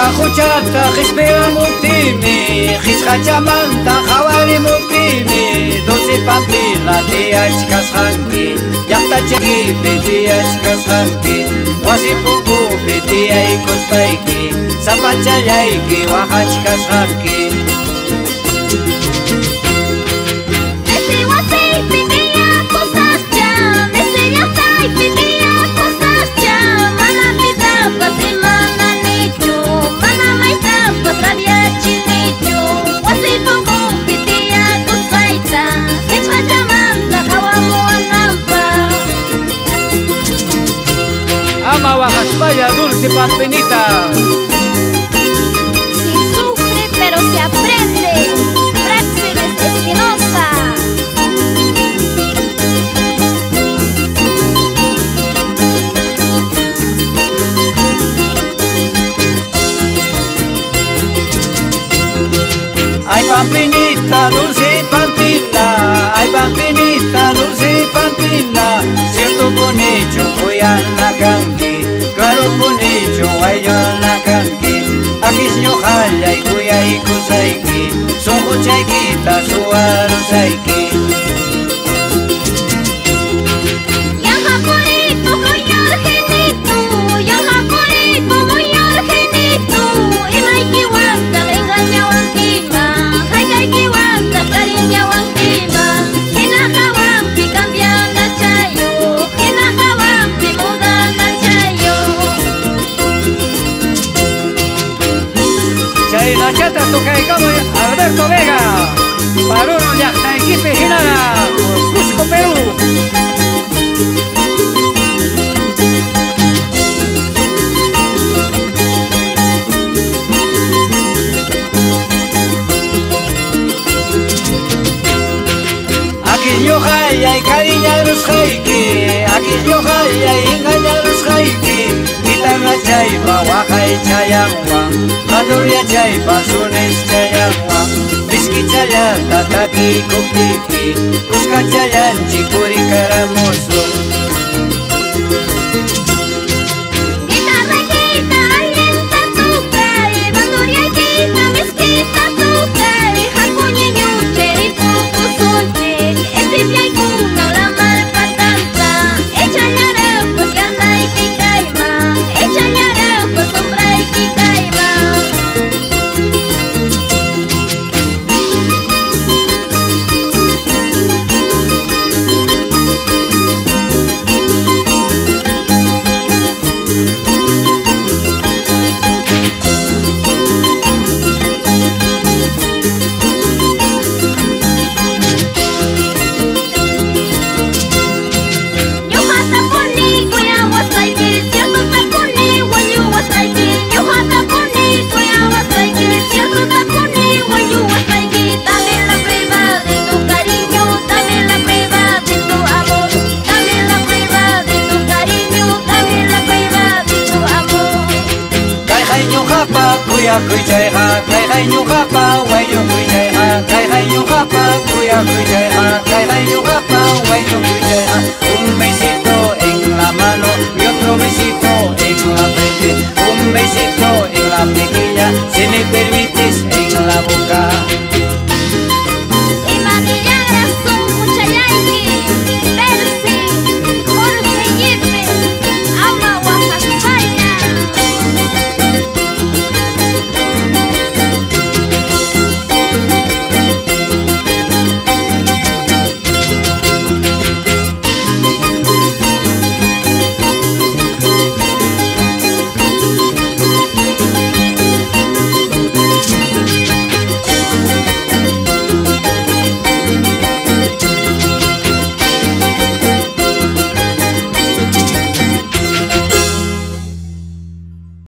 Pajuchata jispira mutimi, jiscachamanta jawari mutimi, dulce pampila tiachkas hanki, yakta chekipi tiachkas hanki, wasipukupi tiaykuspayki, sapachayayki wahachkas hanki. Ama Huajaspaya, dulce pampinita. Se sufre pero se aprende. Praxedes Espinosa. Ay pampinita, dulce pampina, ay pampinita, dulce pampina, cierto bonicho voy a la canqui, claro bonicho ay yo la canqui, aquí señor jaya y cuya y kusaiki, son huchaiquita su arusaiki. La chata toca el cabo Alberto Vega, Paruno Yacta Equipe Ginara, Cusco, Perú. Aquí yo jaya y cariña los jaiki, aquí yo jaya y engaña los jaiki, guitarra chaipa, guaja y chayangua. Maduria chaipa sunes chayangwa, Biski chayan tataki kupiki, Kuska chayan chikuri karamusu. Guitarra kita alienta tukay, Maduria kita biskita tukay, Hakunya nyucheri pupusunche, Esipyay kunang lamar patanta, Echanya repos ganay kikayma, Echanya repos sombray kikayma. Kuya kuy ha, kai kai nyu ha pa, wai yo kuy ha, kai kai nyu ha pa, kuya kuy ha.